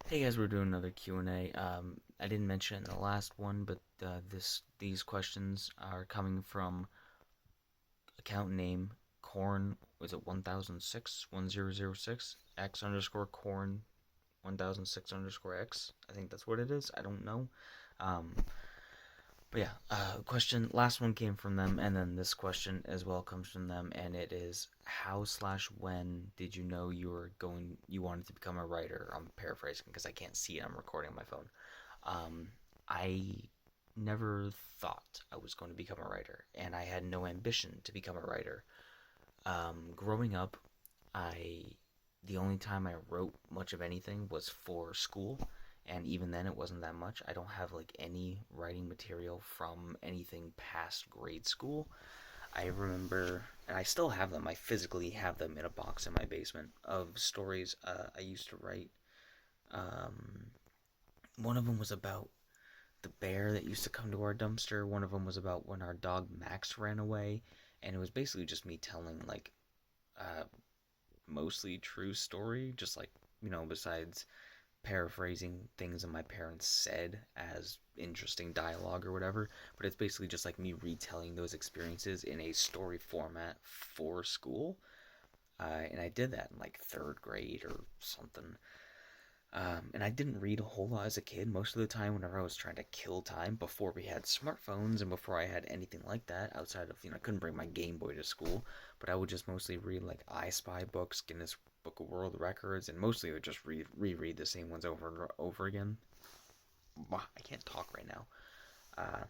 Hey guys, we're doing another Q&A. I didn't mention it in the last one, but these questions are coming from account name corn. Was it 1006 x underscore corn 1006 underscore x? I think that's what it is. I don't know. Um, but yeah, question. Last one came from them, and then this question as well comes from them, and it is how slash when did you know you wanted to become a writer? I'm paraphrasing because I can't see it. I'm recording on my phone. I never thought I was going to become a writer, and I had no ambition to become a writer. Growing up, I the only time I wrote much of anything was for school, and even then it wasn't that much. I don't have like any writing material from anything past grade school. I remember, and I still have them. I physically have them in a box in my basement of stories I used to write. Um, One of them was about the bear that used to come to our dumpster. One of them was about when our dog Max ran away, and it was basically just me telling like uh, mostly true story, just like besides paraphrasing things that my parents said as interesting dialogue or whatever. But it's basically just like me retelling those experiences in a story format for school. And I did that in like third grade or something. And I didn't read a whole lot as a kid. Most of the time, whenever I was trying to kill time before we had smartphones and before I had anything like that, outside of, I couldn't bring my Game Boy to school, but I would just mostly read like I Spy books, Guinness Book of World Records, and mostly I would just reread the same ones over and over again. I can't talk right now. Uh,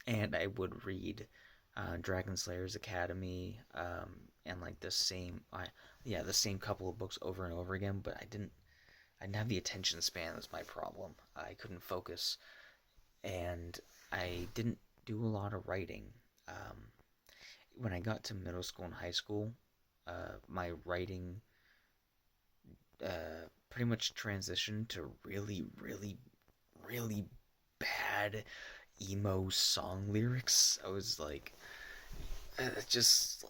and I would read Dragon Slayer's Academy, and like the same couple of books over and over again, but I didn't have the attention span was my problem. I couldn't focus, and I didn't do a lot of writing. Um, when I got to middle school and high school, my writing pretty much transitioned to really, really, really bad emo song lyrics. I was like, just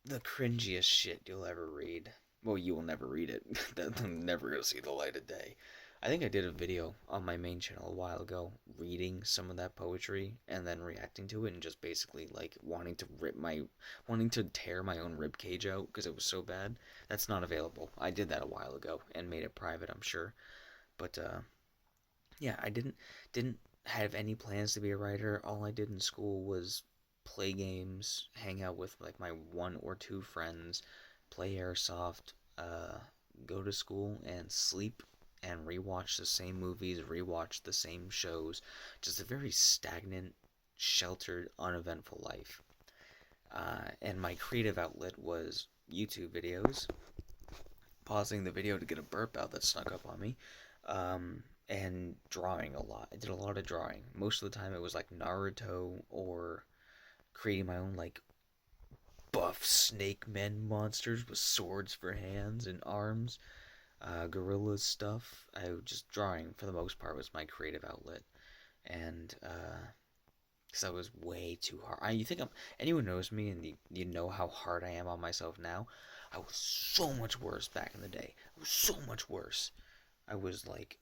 the cringiest shit you'll ever read. Well, you will never read it. That'll never gonna see the light of day. I think I did a video on my main channel a while ago reading some of that poetry and then reacting to it and just basically like wanting to tear my own rib cage out because it was so bad. That's not available. I did that a while ago and made it private, I'm sure. But yeah, I didn't have any plans to be a writer. All I did in school was play games, hang out with like my one or two friends, play airsoft, uh, go to school and sleep and rewatch the same movies, rewatch the same shows. Just a very stagnant, sheltered, uneventful life. And my creative outlet was YouTube videos, pausing the video to get a burp out that snuck up on me, and drawing a lot. I did a lot of drawing. Most of the time, it was like Naruto or creating my own like buff snake men monsters with swords for hands and arms, gorillas stuff. I was just drawing for the most part was my creative outlet, and because I was way too hard. You think anyone knows me and you know how hard I am on myself now. I was so much worse back in the day. I was so much worse. I was like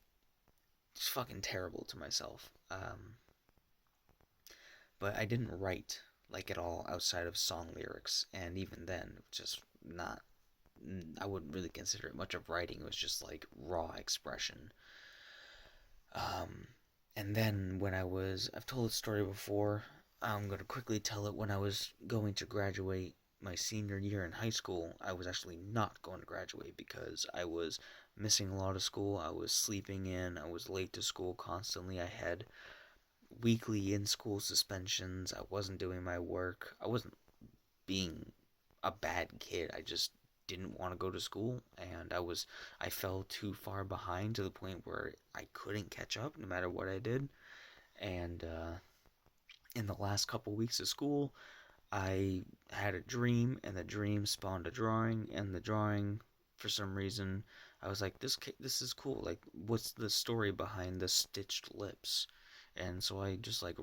just fucking terrible to myself. But I didn't write like at all outside of song lyrics, and even then, just not. I wouldn't really consider it much of writing. It was just like raw expression. Um, and then I've told this story before. I'm gonna quickly tell it. When I was going to graduate my senior year in high school, I was actually not going to graduate because I was missing a lot of school. I was sleeping in. I was late to school constantly. I had weekly in school suspensions. I wasn't doing my work. I wasn't being a bad kid. I just didn't want to go to school, and I fell too far behind to the point where I couldn't catch up no matter what I did. And in the last couple weeks of school, I had a dream, and the dream spawned a drawing, and the drawing, for some reason, I was like, this is cool. Like, what's the story behind the stitched lips? And so I just like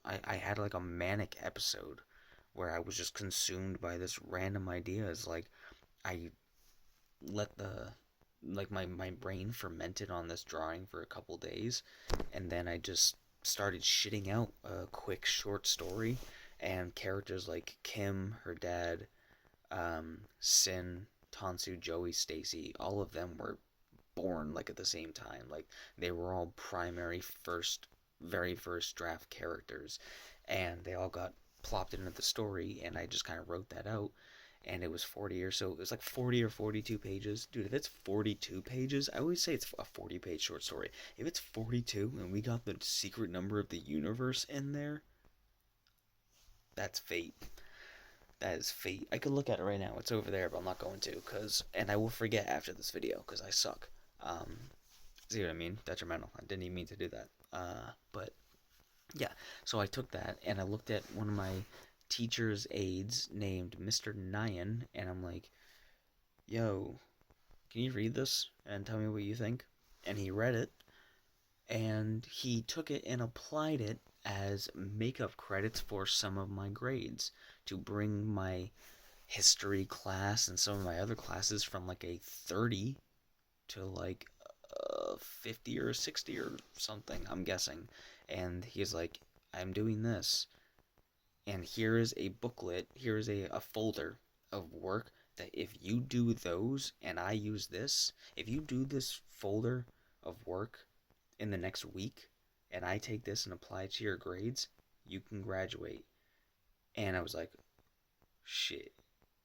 I had like a manic episode where I was just consumed by this random idea. It's like I let like my brain fermented on this drawing for a couple days, and then I just started shitting out a quick short story, and characters like Kim, her dad, Sin, Tansu, Joey, Stacy, all of them were born like at the same time. Like they were all primary very first draft characters, and they all got plopped into the story, and I just kind of wrote that out. And it was 40 or so. It was like 40 or 42 pages. Dude, if it's 42 pages, I always say it's a 40-page short story. If it's 42 and we got the secret number of the universe in there, that's fate. That is fate. I could look at it right now. It's over there, but I'm not going to, and I will forget after this video, because I suck. See what I mean? Detrimental. I didn't even mean to do that. But yeah, so I took that and I looked at one of my teacher's aides named Mr. Nyan, and I'm like, yo, can you read this and tell me what you think? And he read it, and he took it and applied it as makeup credits for some of my grades to bring my history class and some of my other classes from like a 30 to like 50 or 60 or something, I'm guessing. And he's like, I'm doing this, and here is a booklet, here is a folder of work that if you do those and I use this, if you do this folder of work in the next week and I take this and apply it to your grades, you can graduate. And I was like, shit,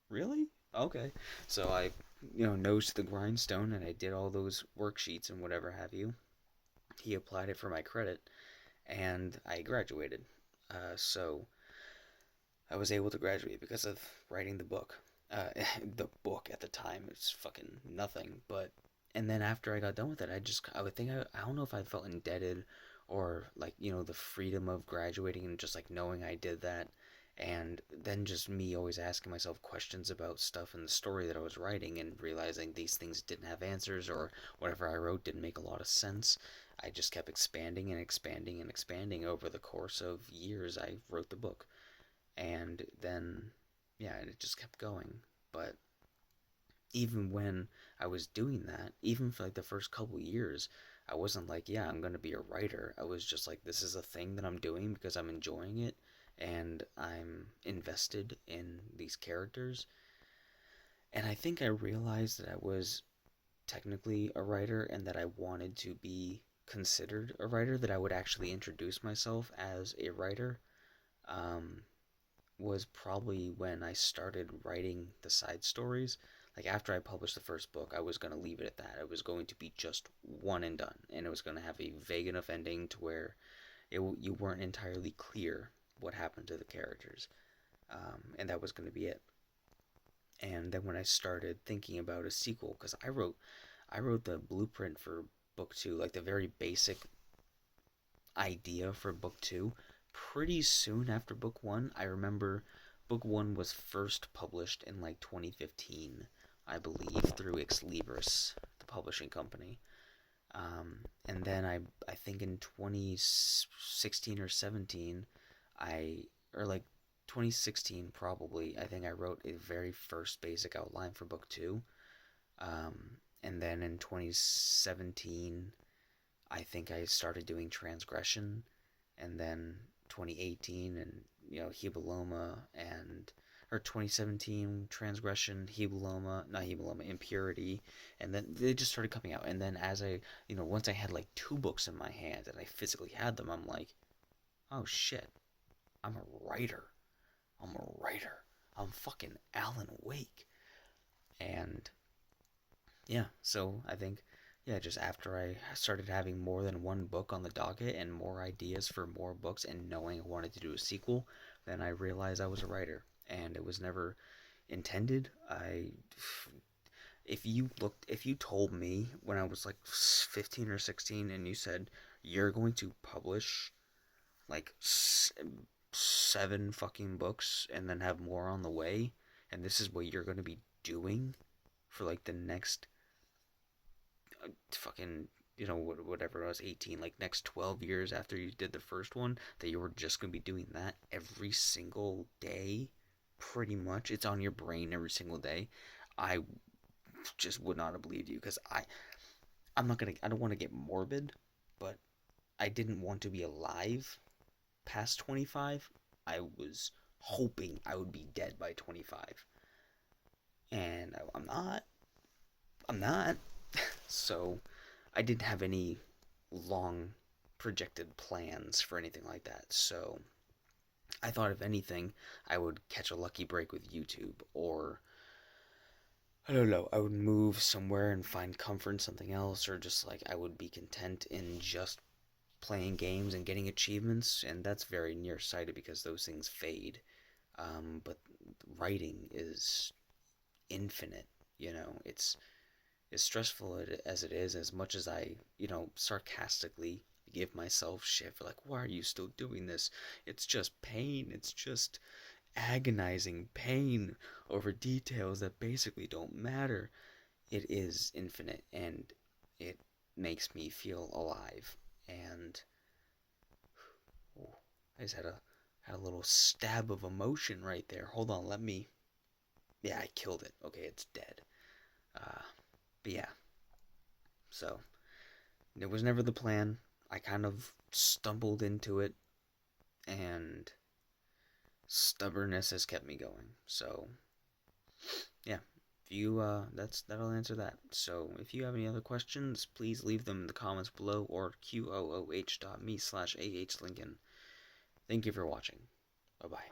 really? Okay. So I, nose to the grindstone, and I did all those worksheets and whatever have you. He applied it for my credit, and I graduated. So I was able to graduate because of writing the book. The book at the time was fucking nothing, but and then after I got done with it, I would think I don't know if I felt indebted, or like the freedom of graduating and just like knowing I did that, and then just me always asking myself questions about stuff in the story that I was writing and realizing these things didn't have answers, or whatever I wrote didn't make a lot of sense. I just kept expanding and expanding and expanding over the course of years. I wrote the book, and then yeah, it just kept going. But even when I was doing that, even for like the first couple years, I wasn't like, yeah, I'm going to be a writer. I was just like, this is a thing that I'm doing because I'm enjoying it and I'm invested in these characters. And I think I realized that I was technically a writer and that I wanted to be considered a writer, that I would actually introduce myself as a writer. Um, was probably when I started writing the side stories. Like after I published the first book, I was going to leave it at that. It was going to be just one and done, and it was going to have a vague enough ending to where you weren't entirely clear what happened to the characters, and that was going to be it. And then when I started thinking about a sequel, because I wrote the blueprint for book two, like the very basic idea for book two, pretty soon after book one. I remember book one was first published in like 2015, I believe, through Ex Libris, the publishing company. And then I think in 2016 or 17, or like 2016 probably, I think I wrote a very first basic outline for book two. And then in 2017, I think I started doing Transgression, and then 2018 and Hebuloma, and or 2017 Transgression, Hebuloma, not Hebuloma, Impurity, and then they just started coming out. And then as I, once I had like two books in my hand and I physically had them, I'm like, oh shit, I'm a writer. I'm a writer. I'm fucking Alan Wake. And yeah, so I think, yeah, just after I started having more than one book on the docket and more ideas for more books and knowing I wanted to do a sequel, then I realized I was a writer. And it was never intended. If you told me when I was like 15 or 16 and you said, you're going to publish like seven fucking books and then have more on the way, and this is what you're going to be doing for like the next fucking whatever I was 18, like next 12 years after you did the first one, that you were just going to be doing that every single day, pretty much, it's on your brain every single day, I just would not have believed you because I don't want to get morbid, but I didn't want to be alive past 25. I was hoping I would be dead by 25. And I'm not. I'm not. So I didn't have any long projected plans for anything like that. So I thought, if anything, I would catch a lucky break with YouTube, or I don't know, I would move somewhere and find comfort in something else, or just like I would be content in just playing games and getting achievements, and that's very nearsighted because those things fade. But writing is infinite. It's as stressful as it is, as much as I, sarcastically give myself shit for like, why are you still doing this? It's just pain. It's just agonizing pain over details that basically don't matter. It is infinite, and it makes me feel alive. And oh, I just had a little stab of emotion right there. Hold on, let me. Yeah, I killed it. Okay, it's dead. Uh, but yeah, so it was never the plan. I kind of stumbled into it, and stubbornness has kept me going. So yeah, if you that'll answer that. So if you have any other questions, please leave them in the comments below, or qooh.me/ahlincoln. Thank you for watching. Bye bye.